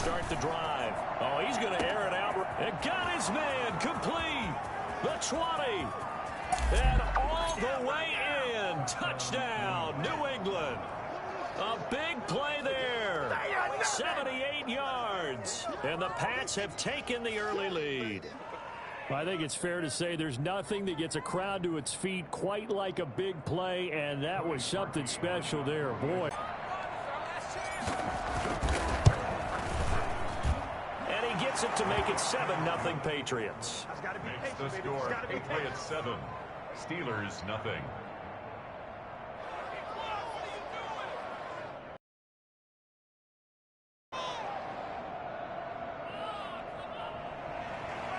start the drive. Oh, he's going to air it out. And got his man complete. The 20. And all the way in. Touchdown, New England. A big play there. 78 yards. And the Pats have taken the early lead. I think it's fair to say there's nothing that gets a crowd to its feet quite like a big play, and that was something special there. Boy. And he gets it to make it 7-0 Patriots. Makes the score Patriots 7, Steelers nothing.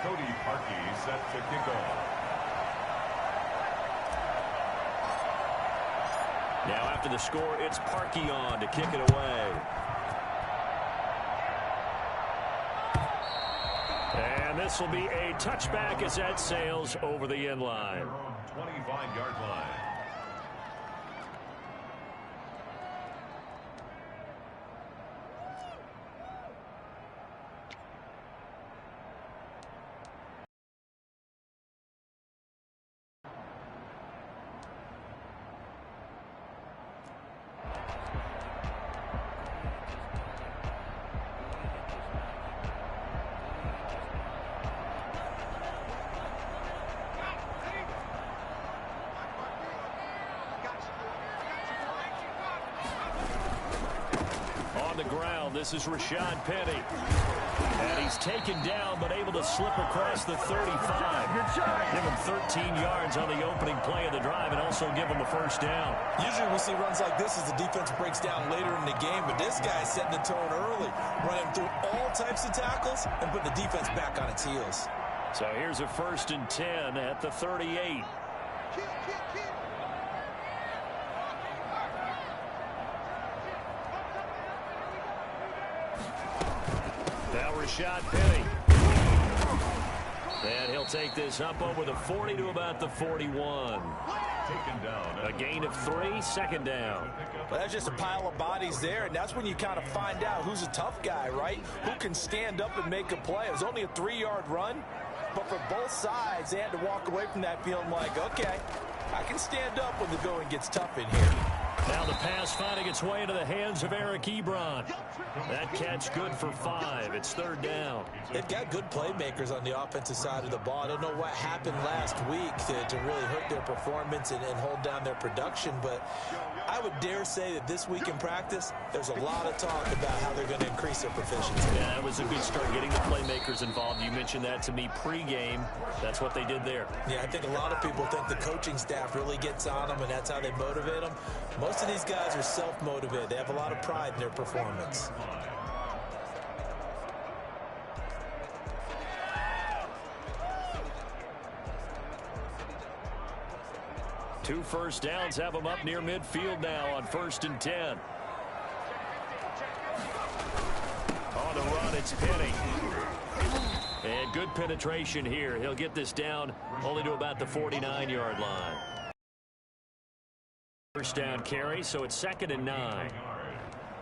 Cody Parkey set to kick off. Now after the score, it's Parkey on to kick it away. And this will be a touchback as that sails over the end line. 25-yard line. Ground. This is Rashad Penny. And he's taken down but able to slip across the 35. Give him 13 yards on the opening play of the drive and also give him a first down. Usually we see runs like this as the defense breaks down later in the game, but this guy's setting the tone early, running through all types of tackles and putting the defense back on its heels. So here's a 1st and 10 at the 38. Rashad Penny. And he'll take this up over the 40 to about the 41. Taken down. A gain of 3, 2nd down. Well, that's just a pile of bodies there, and that's when you kind of find out who's a tough guy, right? Who can stand up and make a play. It was only a 3-yard run, but for both sides, they had to walk away from that feeling like, okay, I can stand up when the going gets tough in here. Now the pass finding its way into the hands of Eric Ebron. That catch good for 5. It's 3rd down. They've got good playmakers on the offensive side of the ball. I don't know what happened last week to really hurt their performance and hold down their production, but I would dare say that this week in practice, there's a lot of talk about how they're going to increase their proficiency. Yeah, that was a good start getting the playmakers involved. You mentioned that to me pregame. That's what they did there. Yeah, I think a lot of people think the coaching staff really gets on them, and that's how they motivate them. Most of these guys are self-motivated. They have a lot of pride in their performance. Two first downs have them up near midfield now on 1st and 10. On the run, it's Penny. And good penetration here. He'll get this down only to about the 49-yard line. First down carry, so it's 2nd and 9.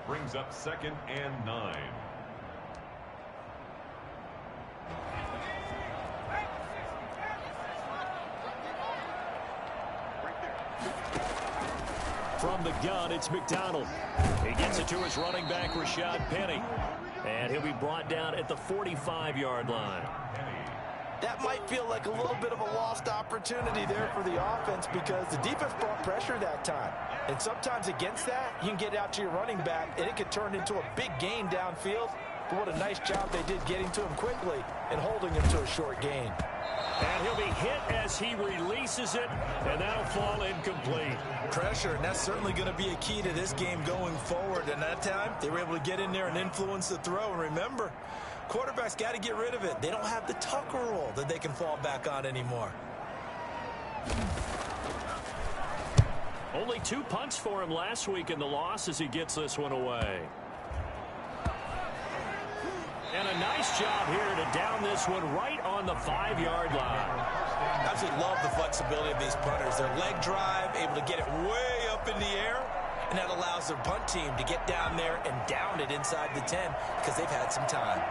Brings up 2nd and 9. From the gun, it's McDonald. He gets it to his running back, Rashad Penny. And he'll be brought down at the 45-yard line. That might feel like a little bit of a lost opportunity there for the offense because the defense brought pressure that time. And sometimes against that, you can get out to your running back, and it can turn into a big gain downfield. But what a nice job they did getting to him quickly and holding him to a short gain. And he'll be hit as he releases it, and that'll fall incomplete. Pressure, and that's certainly going to be a key to this game going forward. And that time, they were able to get in there and influence the throw. And remember, quarterbacks got to get rid of it. They don't have the Tucker rule that they can fall back on anymore. Only 2 punts for him last week in the loss as he gets this one away. And a nice job here to down this one right on the 5-yard line. I absolutely love the flexibility of these punters. Their leg drive, able to get it way up in the air, and that allows their punt team to get down there and down it inside the 10 because they've had some time.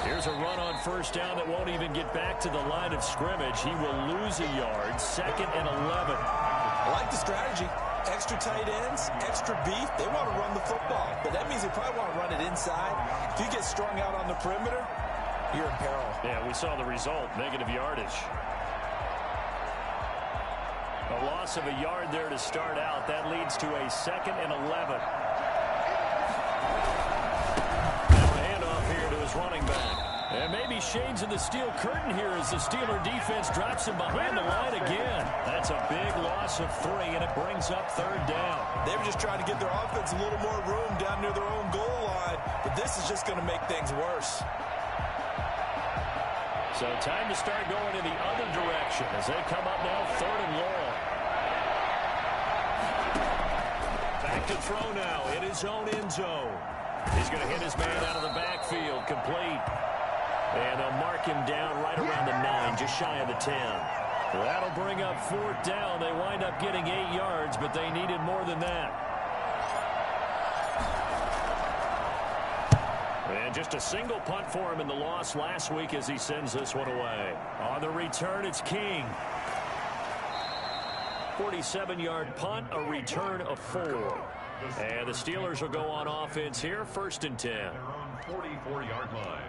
Here's a run on first down that won't even get back to the line of scrimmage. He will lose a yard, 2nd and 11. I like the strategy. Extra tight ends, extra beef. They want to run the football, but that means they probably want to run it inside. If you get strung out on the perimeter, you're in peril. Yeah, we saw the result, negative yardage. A loss of a yard there to start out. That leads to a 2nd and 11. Running back. And maybe shades of the steel curtain here as the Steeler defense drops him behind the line again. That's a big loss of 3, and it brings up 3rd down. They were just trying to give their offense a little more room down near their own goal line, but this is just going to make things worse. So time to start going in the other direction as they come up now 3rd and long. Back to throw now in his own end zone. He's going to hit his man out of the backfield, complete. And they'll mark him down right around the 9, just shy of the 10. That'll bring up 4th down. They wind up getting 8 yards, but they needed more than that. And just a single punt for him in the loss last week as he sends this one away. On the return, it's King. 47-yard punt, a return of 4. And the Steelers will go on offense here, 1st and 10. Their own 44-yard line.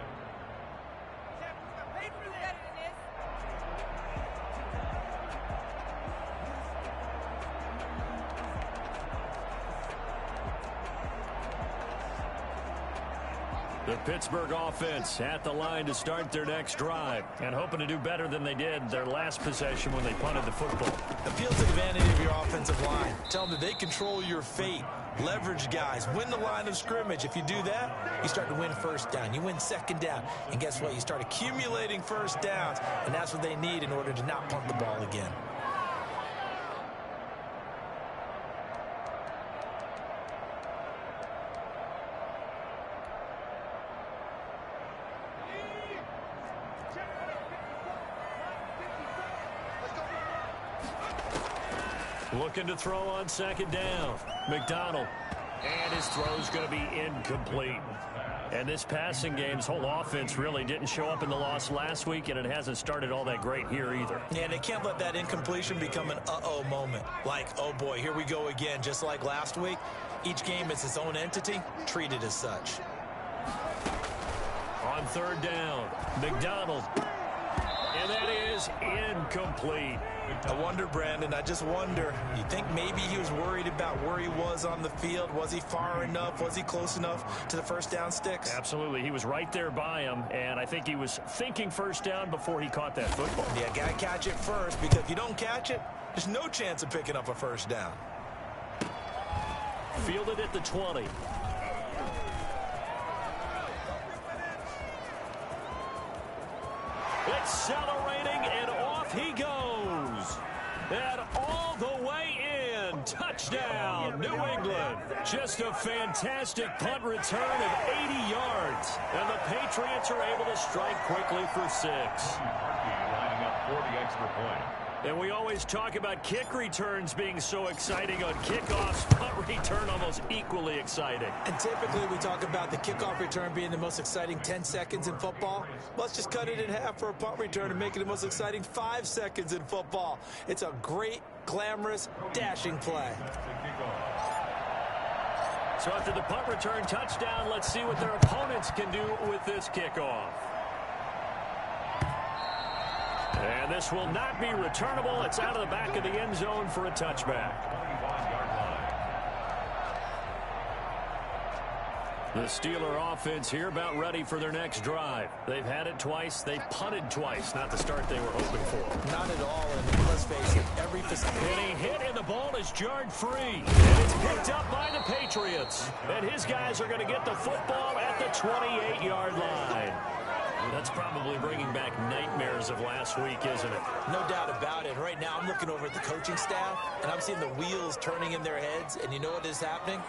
The Pittsburgh offense at the line to start their next drive and hoping to do better than they did their last possession when they punted the football. Appeal to the vanity of your offensive line. Tell them that they control your fate. Leverage guys. Win the line of scrimmage. If you do that, you start to win 1st down. You win 2nd down. And guess what? You start accumulating 1st downs. And that's what they need in order to not punt the ball again. Looking to throw on 2nd down. McDonald. And his throw's going to be incomplete. And this passing game's whole offense really didn't show up in the loss last week, and it hasn't started all that great here either. Yeah, and they can't let that incompletion become an uh-oh moment. Like, oh boy, here we go again, just like last week. Each game is its own entity, treated as such. On 3rd down, McDonald. And that is incomplete. I wonder, Brandon, I just wonder. You think maybe he was worried about where he was on the field? Was he far enough? Was he close enough to the 1st down sticks? Absolutely. He was right there by him, and I think he was thinking 1st down before he caught that football. Yeah, got to catch it first, because if you don't catch it, there's no chance of picking up a 1st down. Fielded at the 20. Accelerating, and off he goes. And all the way in. Touchdown, New England. Just a fantastic punt return of 80 yards. And the Patriots are able to strike quickly for 6. Lining up for the extra point. And we always talk about kick returns being so exciting. On kickoffs, punt return almost equally exciting. And typically we talk about the kickoff return being the most exciting 10 seconds in football. Let's just cut it in half for a punt return and make it the most exciting 5 seconds in football. It's a great, glamorous, dashing play. So after the punt return touchdown, let's see what their opponents can do with this kickoff. And this will not be returnable. It's out of the back of the end zone for a touchback. The Steeler offense here about ready for their next drive. They've had it twice. They've punted twice. Not the start they were hoping for. Not at all. And let's face it, every facility. And he hit, and the ball is jarred free. And it's picked up by the Patriots. And his guys are going to get the football at the 28-yard line. That's probably bringing back nightmares of last week, isn't it? No doubt about it. Right now, I'm looking over at the coaching staff, and I'm seeing the wheels turning in their heads. And you know what is happening?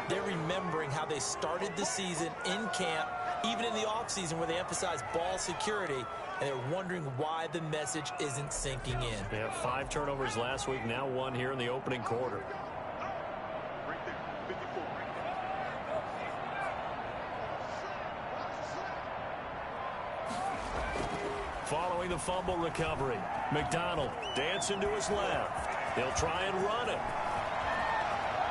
They're remembering how they started the season in camp, even in the offseason where they emphasized ball security. and they're wondering why the message isn't sinking in. They had 5 turnovers last week, now 1 here in the opening quarter. Following the fumble recovery, McDonald dancing to his left. He'll try and run it.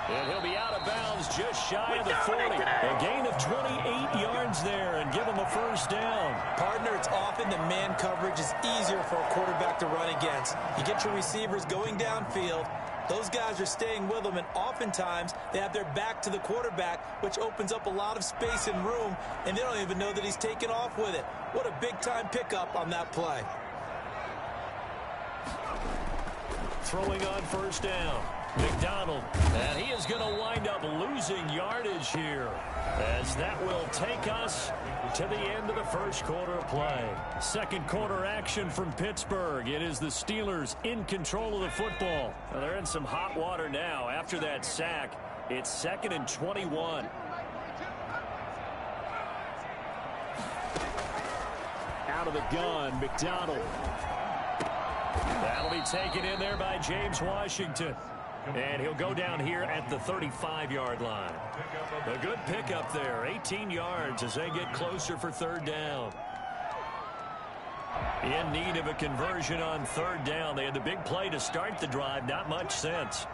And he'll be out of bounds just shy of the 40. A gain of 28 yards there and give him a first down. Partner, it's often that man coverage is easier for a quarterback to run against. You get your receivers going downfield. Those guys are staying with them, and oftentimes they have their back to the quarterback, which opens up a lot of space and room, and they don't even know that he's taken off with it. What a big-time pickup on that play. Throwing on first down, McDonald, and he is going to wind up losing yardage here, as that will take us to the end of the first quarter of play. Second quarter action from Pittsburgh. It is the Steelers in control of the football. Well, they're in some hot water now after that sack. It's 2nd and 21. Out of the gun, McDonald. That'll be taken in there by James Washington. And he'll go down here at the 35-yard line. A good pickup there, 18 yards as they get closer for third down. In need of a conversion on third down. They had the big play to start the drive, not much sense.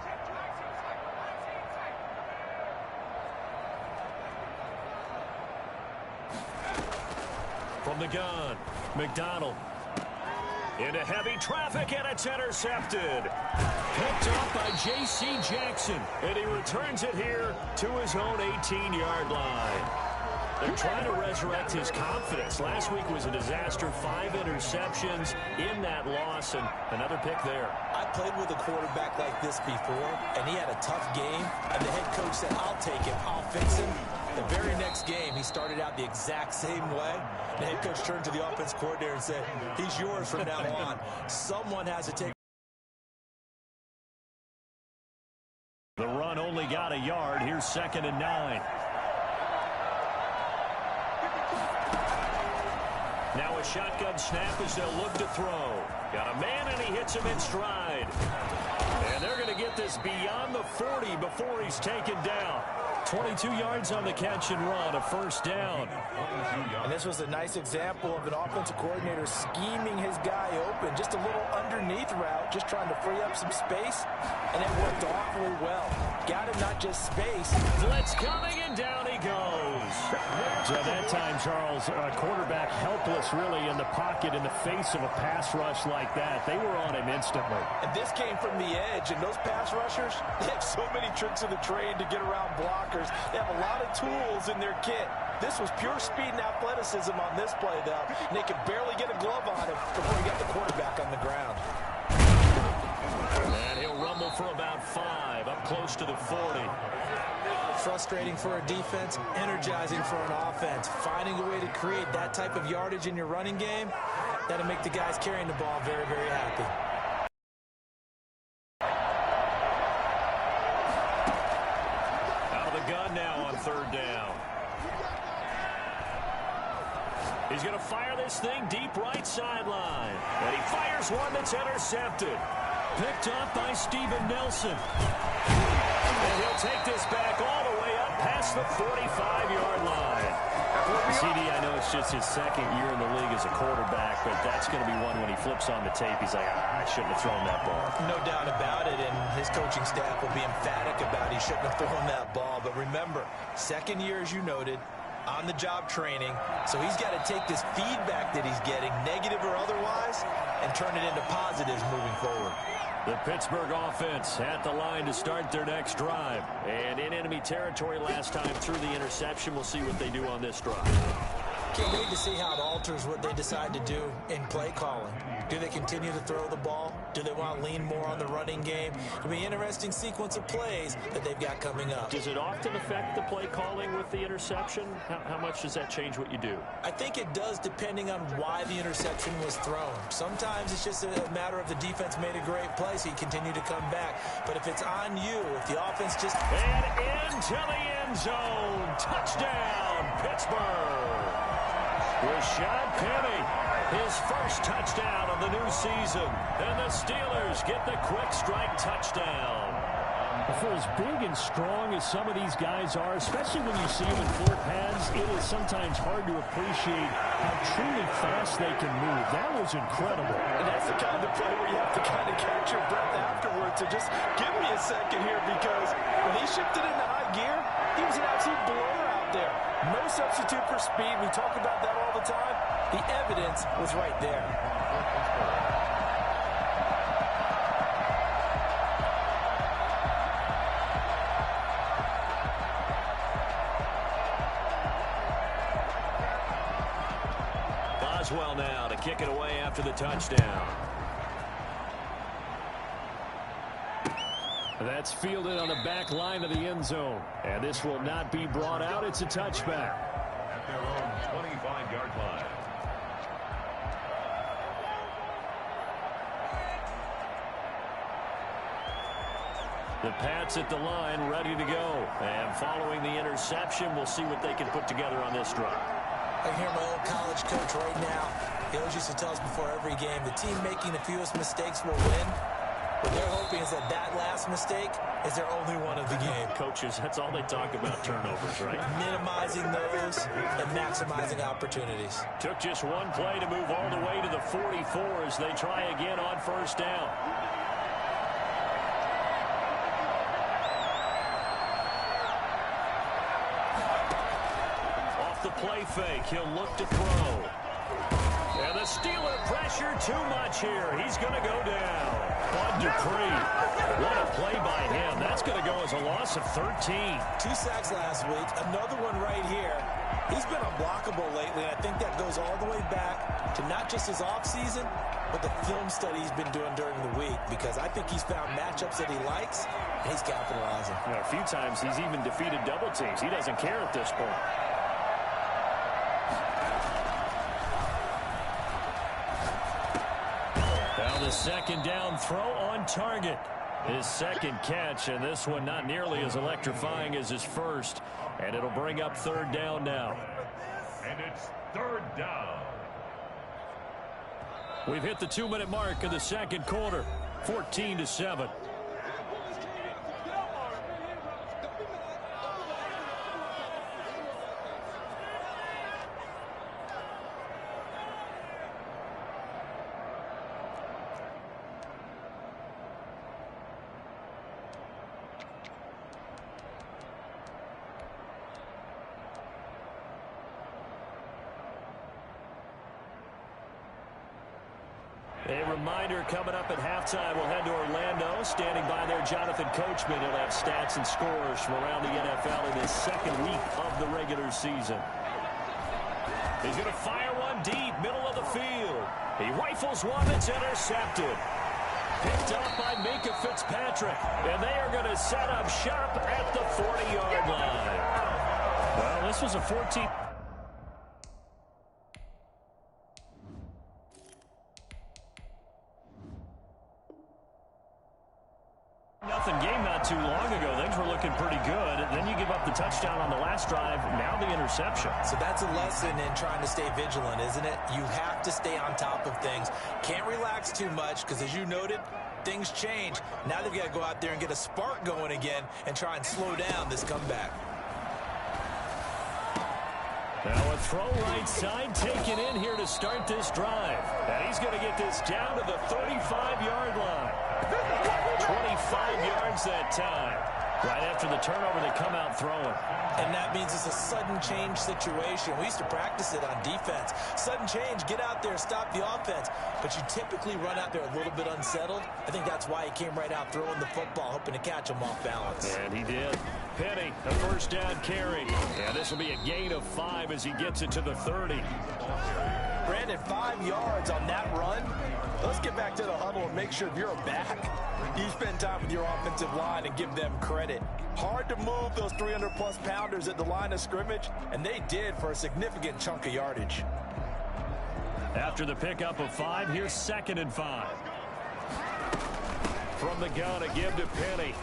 From the gun, McDonald. Into heavy traffic, and it's intercepted. Picked off by J.C. Jackson, and he returns it here to his own 18-yard line. They're trying to resurrect his confidence. Last week was a disaster, 5 interceptions in that loss, and another pick there. I played with a quarterback like this before, and he had a tough game, and the head coach said, I'll take him, I'll fix him. The very next game, he started out the exact same way. The head coach turned to the offense coordinator and said, he's yours from now on. Someone has to take. The run only got a yard. Here's 2nd and 9. Now a shotgun snap as they'll look to throw. Got a man, and he hits him in stride. And they're going to get this beyond the 40 before he's taken down. 22 yards on the catch and run, a first down. And this was a nice example of an offensive coordinator scheming his guy open. Just a little underneath route, just trying to free up some space, and it worked awfully well. Got him not just space. Blitz coming, and down he goes. So at that time, Charles, quarterback helpless really in the pocket in the face of a pass rush like that. They were on him instantly. And this came from the edge, and those pass rushers, they have so many tricks of the trade to get around blockers. They have a lot of tools in their kit. This was pure speed and athleticism on this play, though. And they could barely get a glove on him before he got the quarterback on the ground. And he'll rumble for about 5, up close to the 40. Frustrating for a defense, energizing for an offense. Finding a way to create that type of yardage in your running game, that'll make the guys carrying the ball very, very happy. Out of the gun now on third down. He's going to fire this thing deep right sideline. And he fires one that's intercepted. Picked up by Steven Nelson. And he'll take this back all the way up past the 45-yard line. CD, I know it's just his second year in the league as a quarterback, but that's going to be one when he flips on the tape, he's like, I shouldn't have thrown that ball. No doubt about it, and his coaching staff will be emphatic about he shouldn't have thrown that ball. But remember, second year, as you noted, on-the-job training, so he's got to take this feedback that he's getting, negative or otherwise, and turn it into positives moving forward. The Pittsburgh offense at the line to start their next drive. And in enemy territory last time through the interception. We'll see what they do on this drive. Can't wait to see how it alters what they decide to do in play calling. Do they continue to throw the ball? Do they want to lean more on the running game? It'll be an interesting sequence of plays that they've got coming up. Does it often affect the play calling with the interception? How much does that change what you do? I think it does, depending on why the interception was thrown. Sometimes it's just a matter of the defense made a great play, so you continue to come back. But if it's on you, if the offense just... And into the end zone. Touchdown, Pittsburgh. Rashad Penny, his first touchdown of the new season. And the Steelers get the quick strike touchdown. For as big and strong as some of these guys are, especially when you see them in full pads, it is sometimes hard to appreciate how truly fast they can move. That was incredible. And that's the kind of play where you have to kind of catch your breath afterwards. So just give me a second here, because when he shifted into high gear, he was an absolute blower out there. No substitute for speed. We talk about that all the time. The evidence was right there. Boswell now to kick it away after the touchdown. That's fielded on the back line of the end zone. And this will not be brought out. It's a touchback. At their own 25-yard line. The Pats at the line, ready to go. And following the interception, we'll see what they can put together on this drive. I hear my old college coach right now. He always used to tell us before every game, the team making the fewest mistakes will win. What they're hoping is that that last mistake is their only one of the game. Coaches, that's all they talk about, turnovers, right? Minimizing those and maximizing opportunities. Took just one play to move all the way to the 44 as they try again on first down. Off the play fake, he'll look to throw. And the Steeler pressure too much here. He's going to go down. Bud Dupree. What a play by him. That's going to go as a loss of 13. 2 sacks last week. Another one right here. He's been unblockable lately, and I think that goes all the way back to not just his offseason, but the film study he's been doing during the week, because I think he's found matchups that he likes, and he's capitalizing. You know, a few times he's even defeated double teams. He doesn't care at this point. Now the second down throw on target. His second catch, and this one not nearly as electrifying as his first. And it'll bring up third down now. And it's third down. We've hit the 2-minute mark of the second quarter. 14-7. A reminder, coming up at halftime, we'll head to Orlando. Standing by there, Jonathan Coachman. He'll have stats and scores from around the NFL in his second week of the regular season. He's going to fire one deep, middle of the field. He rifles one that's intercepted. Picked up by Minkah Fitzpatrick. And they are going to set up shop at the 40-yard line. Well, this was a 14... Nothing game not too long ago. Things were looking pretty good. Then you give up the touchdown on the last drive. Now the interception. So that's a lesson in trying to stay vigilant, isn't it? You have to stay on top of things. Can't relax too much because, as you noted, things change. Now they've got to go out there and get a spark going again and try and slow down this comeback. Now a throw right side taken in here to start this drive. And he's going to get this down to the 35-yard line. 25 yards that time. Right after the turnover, they come out throwing. And that means it's a sudden change situation. We used to practice it on defense. Sudden change, get out there, stop the offense. But you typically run out there a little bit unsettled. I think that's why he came right out throwing the football, hoping to catch him off balance. And he did. Penny, a first down carry. And this will be a gain of 5 as he gets it to the 30. Brandon, 5 yards on that run. Let's get back to the huddle and make sure if you're back, you spend time with your offensive line and give them credit. Hard to move those 300-plus pounders at the line of scrimmage, and they did for a significant chunk of yardage. After the pickup of 5, here's 2nd and 5. From the gun, a give to Penny.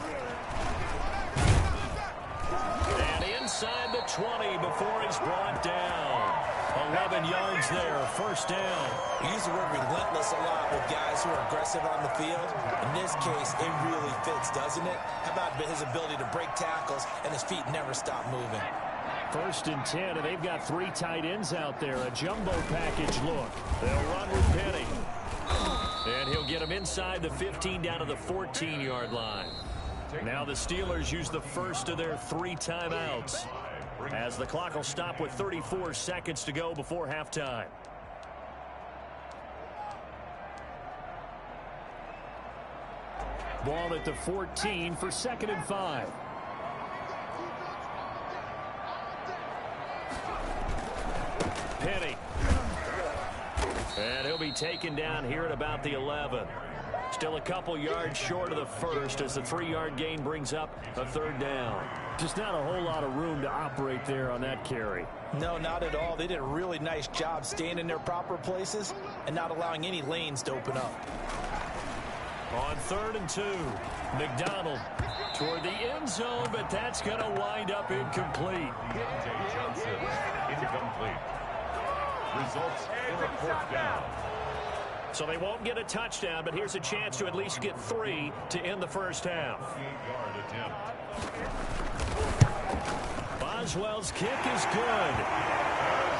And inside the 20 before he's brought down. 11 yards there, first down. We use the word relentless a lot with guys who are aggressive on the field. In this case, it really fits, doesn't it? How about his ability to break tackles and his feet never stop moving? First and 10, and they've got 3 tight ends out there. A jumbo package look. They'll run with Penny. And he'll get him inside the 15 down to the 14-yard line. Now the Steelers use the first of their 3 timeouts, as the clock will stop with 34 seconds to go before halftime. Ball at the 14 for 2nd and 5. Penny. And he'll be taken down here at about the 11. Still a couple yards short of the first as the 3-yard gain brings up a 3rd down. Just not a whole lot of room to operate there on that carry. No, not at all. They did a really nice job staying in their proper places and not allowing any lanes to open up. On 3rd and 2, McDonald toward the end zone, but that's going to wind up incomplete. Deontay Johnson, incomplete. Results in a 4th down. So they won't get a touchdown, but here's a chance to at least get 3 to end the first half. 8-yard attempt. Boswell's kick is good.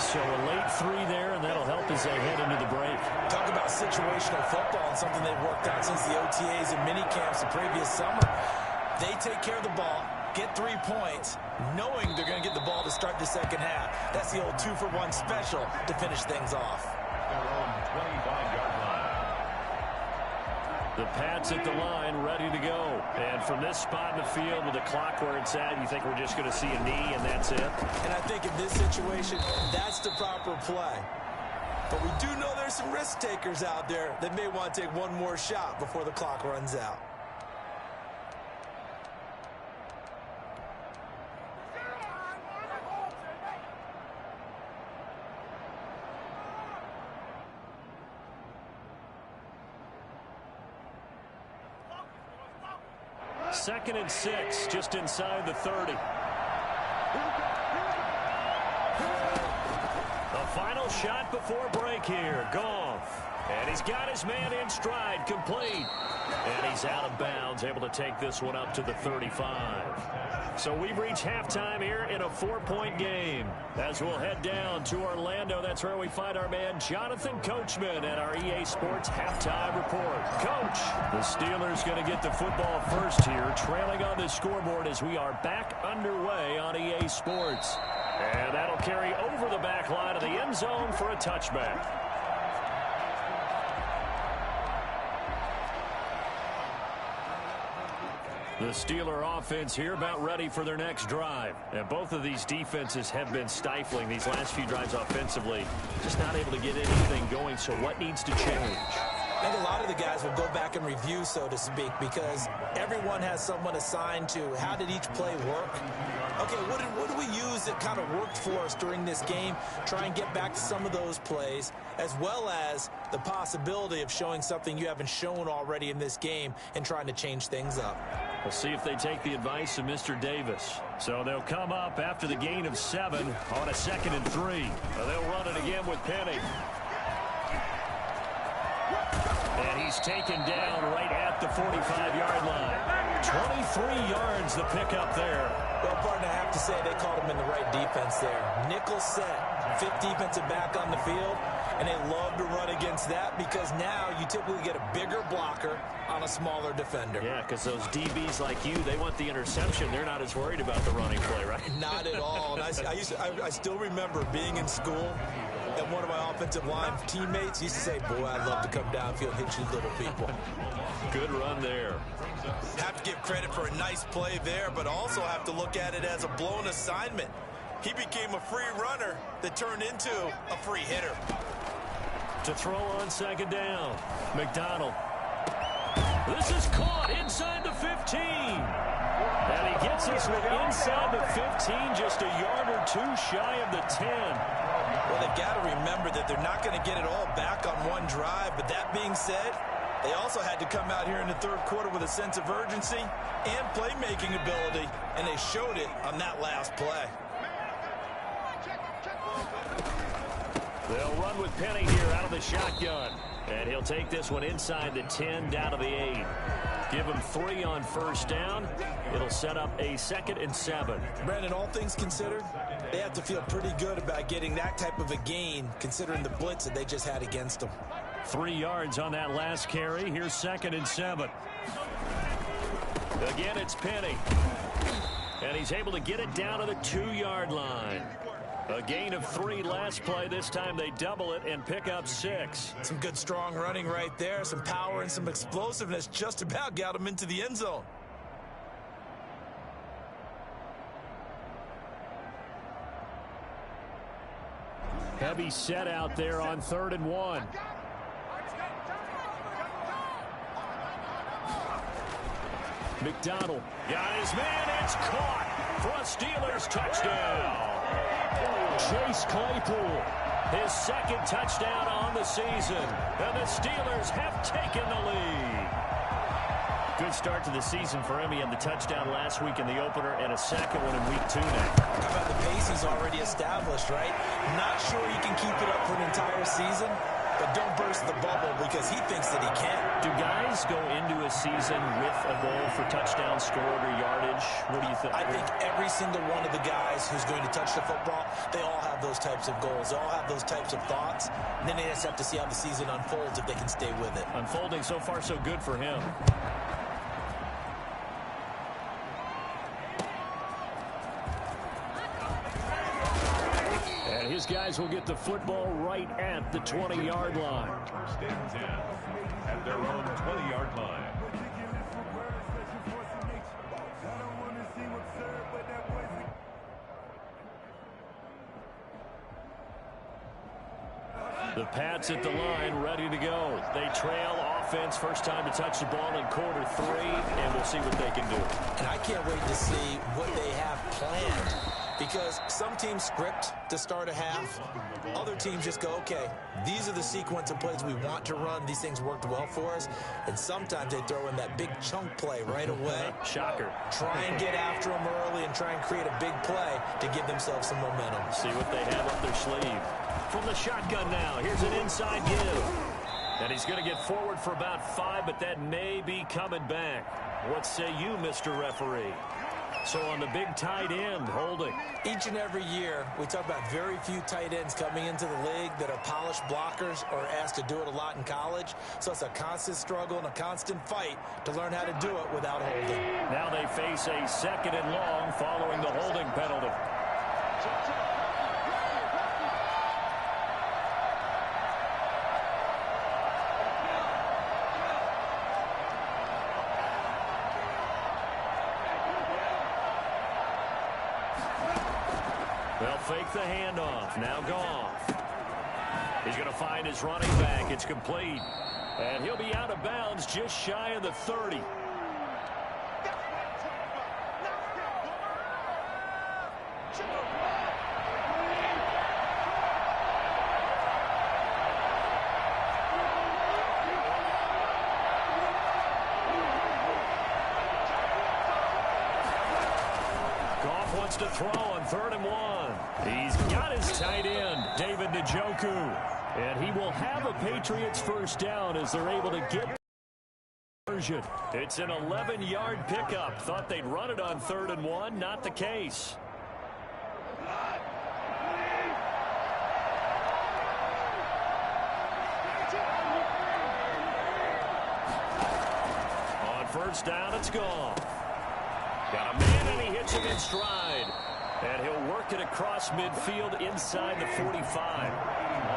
So a late 3 there, and that'll help as they head into the break. Talk about situational football and something they've worked out since the OTAs and mini camps the previous summer. They take care of the ball, get 3 points, knowing they're going to get the ball to start the second half. That's the old 2-for-1 special to finish things off. Their own 25-yard line. The Pats at the line, ready to go. And from this spot in the field with the clock where it's at, you think we're just going to see a knee and that's it? And I think in this situation, that's the proper play. But we do know there's some risk takers out there that may want to take one more shot before the clock runs out. Second and 6, just inside the 30. The final shot before break here. Goff. And he's got his man in stride, complete. And he's out of bounds, able to take this one up to the 35. So we've reached halftime here in a 4-point game. As we'll head down to Orlando, that's where we find our man Jonathan Coachman at our EA Sports Halftime Report. Coach, the Steelers going to get the football first here, trailing on the scoreboard as we are back underway on EA Sports. And that'll carry over the back line of the end zone for a touchback. The Steeler offense here about ready for their next drive. And both of these defenses have been stifling these last few drives offensively. Just not able to get anything going, so what needs to change? I think a lot of the guys will go back and review, so to speak, because everyone has someone assigned to how did each play work. Okay, what do we use that kind of worked for us during this game? Try and get back to some of those plays, as well as the possibility of showing something you haven't shown already in this game and trying to change things up. We'll see if they take the advice of Mr. Davis. So they'll come up after the gain of 7 on a 2nd and 3. They'll run it again with Penny. And he's taken down right at the 45-yard line. 23 yards the pickup there. Well, partner, I have to say they called him in the right defense there. Nickel set, 5th defensive back on the field, and they love to run against that because now you typically get a bigger blocker on a smaller defender. Yeah, because those DBs like you, they want the interception. They're not as worried about the running play, right? Not at all. And I still remember being in school, and one of my offensive line teammates used to say, boy, I'd love to come downfield and hit you little people. Good run there. Have to give credit for a nice play there, but also have to look at it as a blown assignment. He became a free runner that turned into a free hitter. To throw on 2nd down, McDonald. This is caught inside the 15. And he gets this one inside the 15, just a yard or 2 shy of the 10. Well, they've got to remember that they're not going to get it all back on one drive. But that being said, they also had to come out here in the 3rd quarter with a sense of urgency and playmaking ability, and they showed it on that last play. They'll run with Penny here out of the shotgun. And he'll take this one inside the 10 down to the 8. Give him 3 on first down. It'll set up a 2nd and 7. Brandon, all things considered, they have to feel pretty good about getting that type of a gain considering the blitz that they just had against them. 3 yards on that last carry. Here's 2nd and 7. Again, it's Penny. And he's able to get it down to the 2-yard line. A gain of 3 last play. This time they double it and pick up 6. Some good strong running right there. Some power and some explosiveness just about got him into the end zone. Heavy set out there on 3rd and 1. McDonald. Got his man. It's caught for a Steelers touchdown. Chase Claypool. His 2nd touchdown on the season. And the Steelers have taken the lead. Good start to the season for him. He had the touchdown last week in the opener and a 2nd one in week 2 now. How about the pace he's already established, right? Not sure he can keep it up for an entire season, but don't burst the bubble because he thinks that he can. Do guys go into a season with a goal for touchdown scored or yardage? What do you think? I think every single one of the guys who's going to touch the football, they all have those types of goals. They all have those types of thoughts. And then they just have to see how the season unfolds if they can stay with it. Unfolding so far so good for him. And his guys will get the football right at the 20-yard line. 1st and 10 at their own 20-yard line. The Pats at the line, ready to go. They trail offense, first time to touch the ball in quarter 3, and we'll see what they can do. And I can't wait to see what they have planned, because some teams script to start a half. Other teams just go, okay, these are the sequence of plays we want to run. These things worked well for us. And sometimes they throw in that big chunk play right away. Shocker. Try and get after them early and try and create a big play to give themselves some momentum. See what they have up their sleeve. From the shotgun now, here's an inside give. And he's going to get forward for about 5, but that may be coming back. What say you, Mr. Referee? So on the big tight end, holding. Each and every year, we talk about very few tight ends coming into the league that are polished blockers or asked to do it a lot in college. So it's a constant struggle and a constant fight to learn how to do it without holding. Now they face a 2nd and long following the holding penalty. They'll fake the handoff. Now Goff. He's going to find his running back. It's complete. And he'll be out of bounds just shy of the 30. Goff wants to throw on 3rd and 1. He's got his tight end, David Njoku. And he will have a Patriots first down as they're able to get conversion. It's an 11-yard pickup. Thought they'd run it on 3rd and 1. Not the case. On first down, it's gone. Got a man, and he hits him in stride. And he'll work it across midfield inside the 45.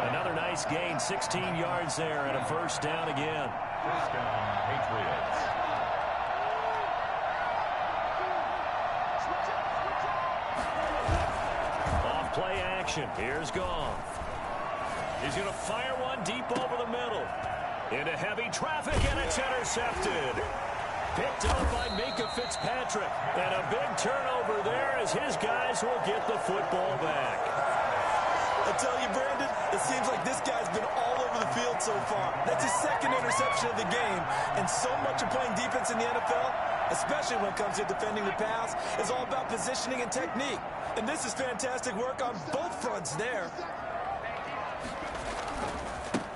Another nice gain, 16 yards there, and a first down again. First down, Patriots. Off play action. Here's Goff. He's going to fire one deep over the middle. Into heavy traffic, and it's intercepted. Picked up by Minka Fitzpatrick. And a big turnover there as his guys will get the football back. I tell you, Brandon, it seems like this guy's been all over the field so far. That's his 2nd interception of the game. And so much of playing defense in the NFL, especially when it comes to defending the pass, is all about positioning and technique. And this is fantastic work on both fronts there.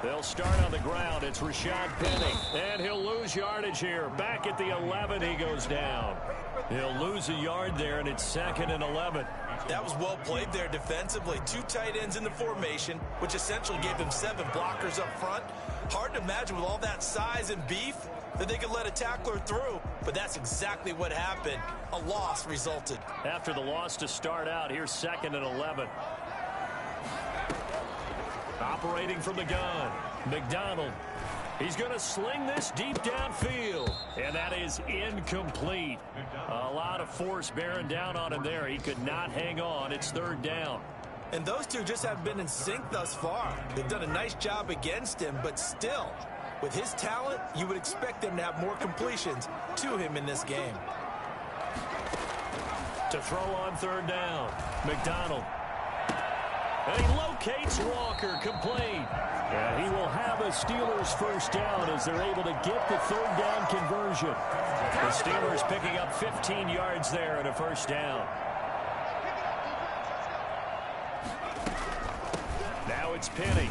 They'll start on the ground. It's Rashad Penny. And he'll lose yardage here. Back at the 11, he goes down. He'll lose a yard there, and it's 2nd and 11. That was well played there defensively. 2 tight ends in the formation, which essentially gave them 7 blockers up front. Hard to imagine with all that size and beef that they could let a tackler through, but that's exactly what happened. A loss resulted. After the loss to start out, here's 2nd and 11. Operating from the gun, McDonald. He's going to sling this deep downfield, and that is incomplete. A lot of force bearing down on him there. He could not hang on. It's 3rd down. And those two just haven't been in sync thus far. They've done a nice job against him, but still, with his talent, you would expect them to have more completions to him in this game. To throw on 3rd down, McDonald. And he locates Walker, complete. And he will have a Steelers first down as they're able to get the 3rd down conversion. The Steelers picking up 15 yards there and a first down. Now it's Penny.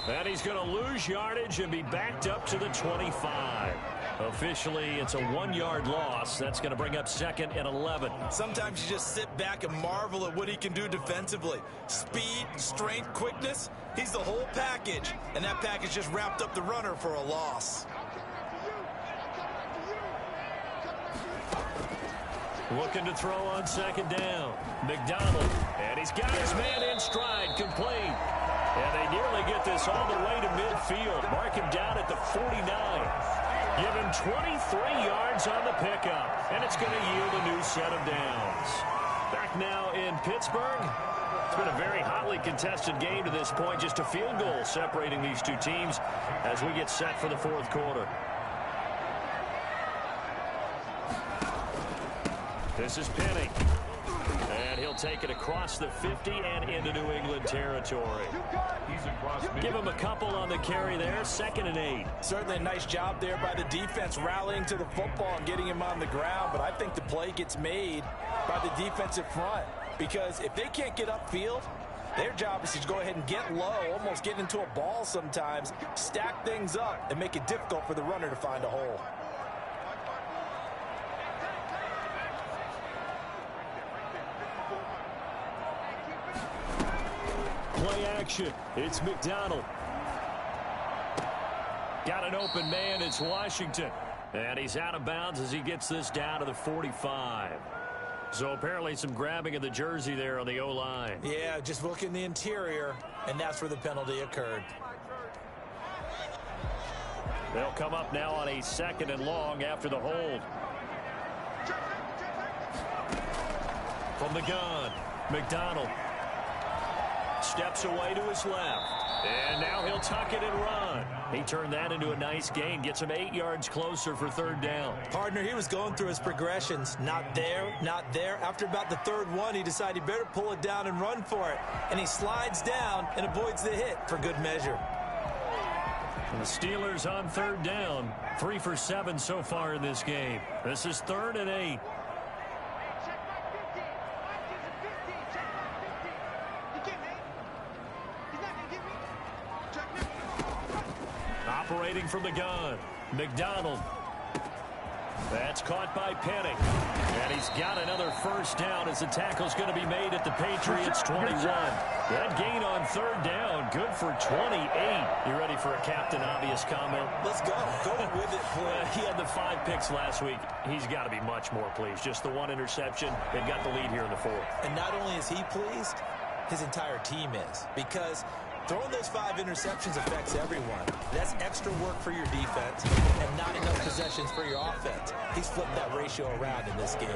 And he's going to lose yardage and be backed up to the 25. Officially, it's a 1-yard loss. That's going to bring up 2nd and 11. Sometimes you just sit back and marvel at what he can do defensively. Speed, strength, quickness. He's the whole package. And that package just wrapped up the runner for a loss. Looking to throw on 2nd down. McDonald. And he's got his man in stride, complete. And they nearly get this all the way to midfield. Mark him down at the 49. Give him 23 yards on the pickup. And it's going to yield a new set of downs. Back now in Pittsburgh. It's been a very hotly contested game to this point. Just a field goal separating these two teams as we get set for the 4th quarter. This is Penny. And he'll take it across the 50 and into New England territory. Give him a couple on the carry there. 2nd and 8. Certainly a nice job there by the defense rallying to the football and getting him on the ground. But I think the play gets made by the defensive front. Because if they can't get upfield, their job is to go ahead and get low, almost get into a ball sometimes, stack things up, and make it difficult for the runner to find a hole. Play action. It's McDonald. Got an open man. It's Washington. And he's out of bounds as he gets this down to the 45. So apparently some grabbing of the jersey there on the O-line. Yeah, just look in the interior, and that's where the penalty occurred. They'll come up now on a 2nd and long after the hold. From the gun, McDonald steps away to his left. And now he'll tuck it and run. He turned that into a nice gain. Gets him 8 yards closer for 3rd down. Partner, he was going through his progressions. Not there, not there. After about the 3rd one, he decided he better pull it down and run for it. And he slides down and avoids the hit for good measure. And the Steelers on 3rd down. 3 for 7 so far in this game. This is 3rd and 8. Operating from the gun, McDonald. That's caught by Penny. And he's got another first down as the tackle's going to be made at the Patriots 21. That gain on 3rd down, good for 28. You ready for a Captain Obvious comment? Let's go. Go with it, please. He had the 5 picks last week. He's got to be much more pleased. Just the 1 interception. They've got the lead here in the 4th. And not only is he pleased, his entire team is. Because throwing those 5 interceptions affects everyone. That's extra work for your defense and not enough possessions for your offense. He's flipped that ratio around in this game.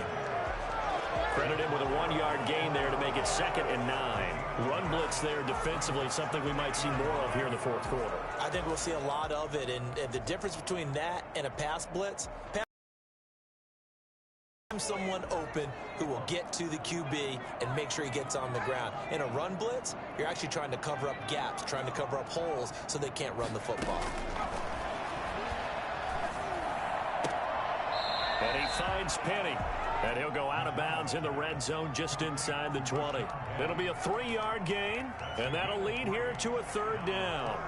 Credit him with a 1-yard gain there to make it 2nd and 9. Run blitz there defensively, something we might see more of here in the 4th quarter. I think we'll see a lot of it. And the difference between that and a pass blitz, someone open who will get to the QB and make sure he gets on the ground. In a run blitz, you're actually trying to cover up gaps, trying to cover up holes so they can't run the football. And he finds Penny. And he'll go out of bounds in the red zone just inside the 20. It'll be a 3-yard gain, and that'll lead here to a 3rd down.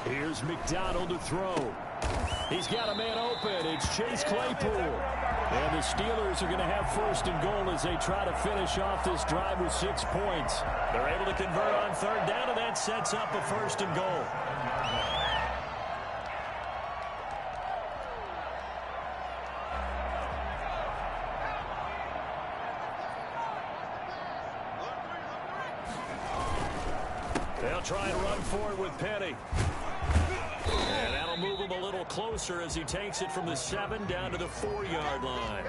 Here's McDonald to throw. He's got a man open. It's Chase Claypool. And the Steelers are going to have 1st and goal as they try to finish off this drive with 6 points. They're able to convert on 3rd down, and that sets up a 1st and goal. They'll try and run forward with Petty. And that'll move him a little closer as he takes it from the 7 down to the 4-yard line.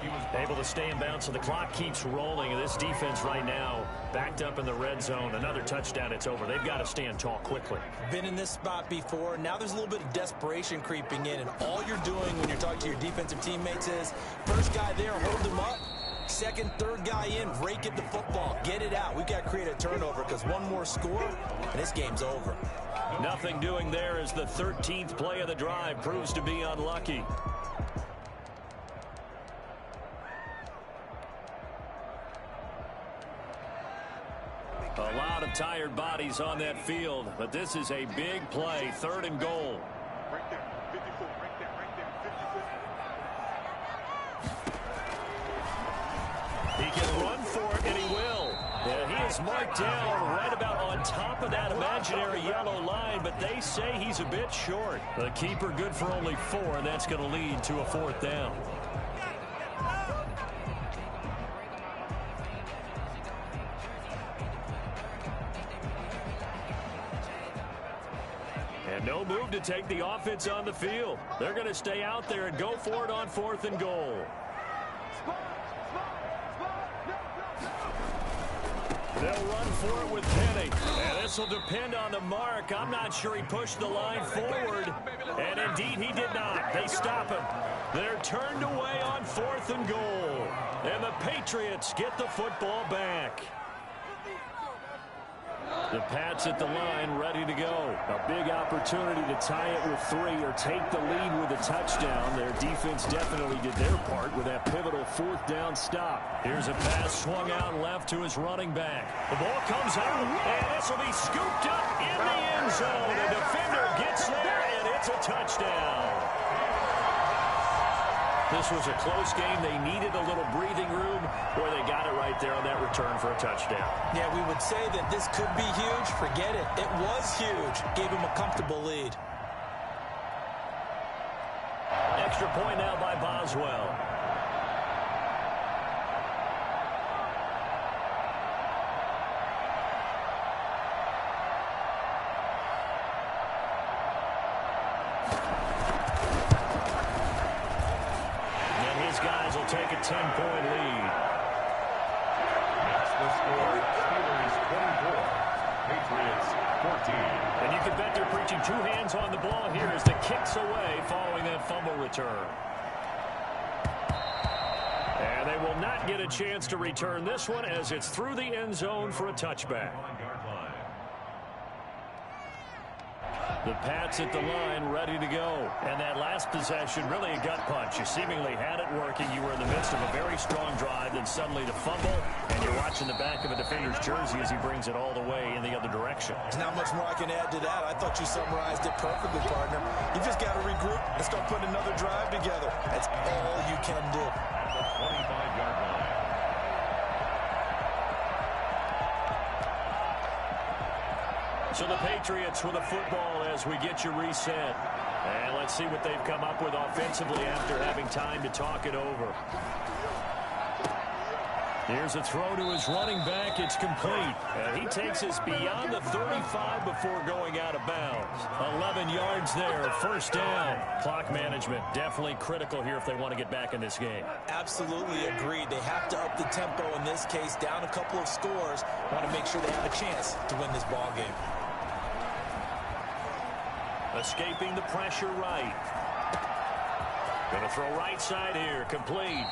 He was able to stay in bounds, so the clock keeps rolling. And this defense right now backed up in the red zone. Another touchdown, it's over. They've got to stand tall quickly. Been in this spot before. Now there's a little bit of desperation creeping in. And all you're doing when you're talking to your defensive teammates is, first guy there, hold him up. 2nd, 3rd guy in, rake at the football. Get it out. We've got to create a turnover because one more score, and this game's over. Nothing doing there as the 13th play of the drive proves to be unlucky. A lot of tired bodies on that field, but this is a big play, 3rd and goal. Right there, 54, right there, 54. He can run for it, and he will. Yeah, he is marked down right about on top of that imaginary yellow line, but they say he's a bit short. The keeper good for only 4, and that's going to lead to a 4th down. And no move to take the offense on the field. They're going to stay out there and go for it on 4th and goal. They'll run for it with Penny. And this will depend on the mark. I'm not sure he pushed the line forward. And indeed he did not. They stop him. They're turned away on 4th and goal. And the Patriots get the football back. The Pats at the line, ready to go. A big opportunity to tie it with 3 or take the lead with a touchdown. Their defense definitely did their part with that pivotal 4th down stop. Here's a pass swung out left to his running back. The ball comes out, and this will be scooped up in the end zone. The defender gets there, and it's a touchdown. This was a close game. They needed a little breathing room, where they got it right there on that return for a touchdown. Yeah, we would say that this could be huge. Forget it. It was huge. Gave him a comfortable lead. Extra point now by Boswell. Take a 10-point lead. That's the score. Steelers 24, Patriots 14. And you can bet they're preaching 2 hands on the ball here as the kick's away following that fumble return. And they will not get a chance to return this one as it's through the end zone for a touchback. The Pats at the line, ready to go. And that last possession, really a gut punch. You seemingly had it working. You were in the midst of a very strong drive, then suddenly the fumble, and you're watching the back of a defender's jersey as he brings it all the way in the other direction. There's not much more I can add to that. I thought you summarized it perfectly, partner. You just got to regroup and start putting another drive together. That's all you can do. At the 25-yard line. So the Patriots with the football as we get you reset. And let's see what they've come up with offensively after having time to talk it over. Here's a throw to his running back. It's complete. And he takes us beyond the 35 before going out of bounds. 11 yards there. First down. Clock management definitely critical here if they want to get back in this game. Absolutely agreed. They have to up the tempo in this case, down a couple of scores. Want to make sure they have a chance to win this ball game. Escaping the pressure right. Going to throw right side here. Complete.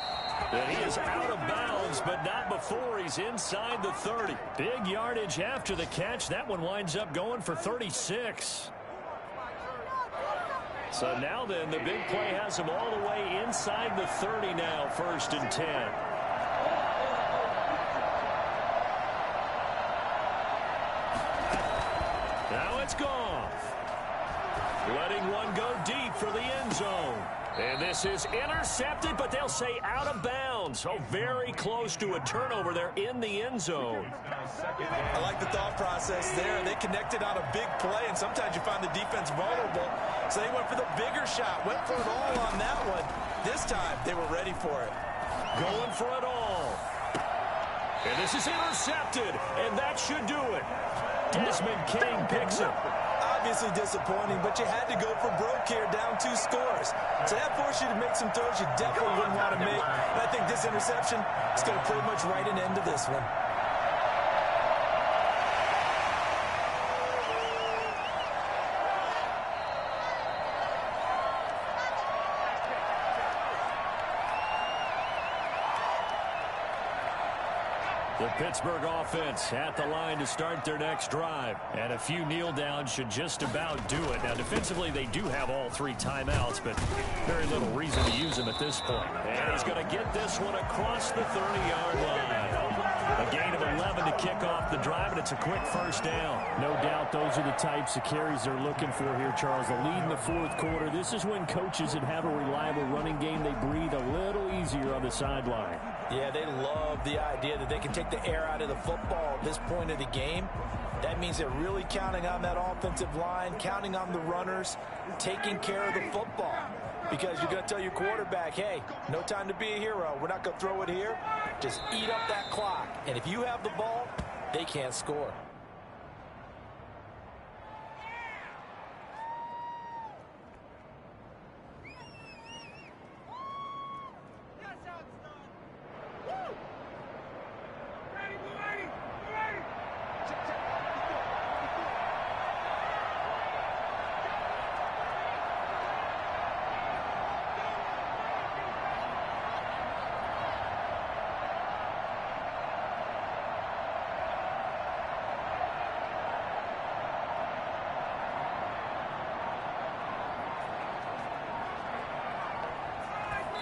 And he is out of bounds, but not before he's inside the 30. Big yardage after the catch. That one winds up going for 36. So now then, the big play has him all the way inside the 30 now, 1st and 10. Now it's Goff. Letting one go deep for the end zone. And this is intercepted, but they'll say out of bounds. So very close to a turnover there in the end zone. I like the thought process there. They connected on a big play, and sometimes you find the defense vulnerable. So they went for the bigger shot, went for it all on that one. This time, they were ready for it. Going for it all. And this is intercepted, and that should do it. Desmond King picks it. Obviously disappointing, but you had to go for broke here, down 2 scores. So that forced you to make some throws you definitely wouldn't want to make. And I think this interception is going to pretty much write an end to this one. The Pittsburgh offense at the line to start their next drive. And a few kneel downs should just about do it. Now, defensively, they do have all 3 timeouts, but very little reason to use them at this point. And he's going to get this one across the 30-yard line. A gain of 11 to kick off the drive, and it's a quick first down. No doubt those are the types of carries they're looking for here, Charles. The lead in the 4th quarter. This is when coaches that have a reliable running game, they breathe a little easier on the sideline. Yeah, they love the idea that they can take the air out of the football at this point of the game. That means they're really counting on that offensive line, counting on the runners, taking care of the football. Because you're going to tell your quarterback, hey, no time to be a hero. We're not going to throw it here. Just eat up that clock. And if you have the ball, they can't score.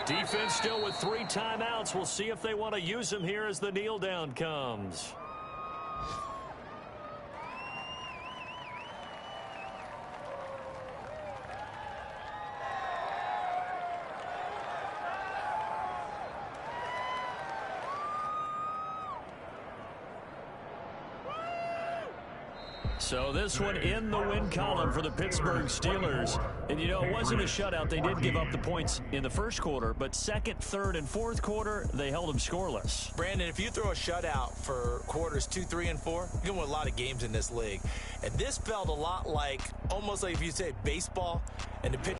Defense still with 3 timeouts. We'll see if they want to use them here as the kneel down comes. So this one in the win column for the Pittsburgh Steelers. And, you know, it wasn't a shutout. They did give up the points in the first quarter, but second, third, and fourth quarter, they held them scoreless. Brandon, if you throw a shutout for quarters 2, 3, and 4, you're going to win a lot of games in this league. And this felt a lot like, almost like if you say baseball, and the pitcher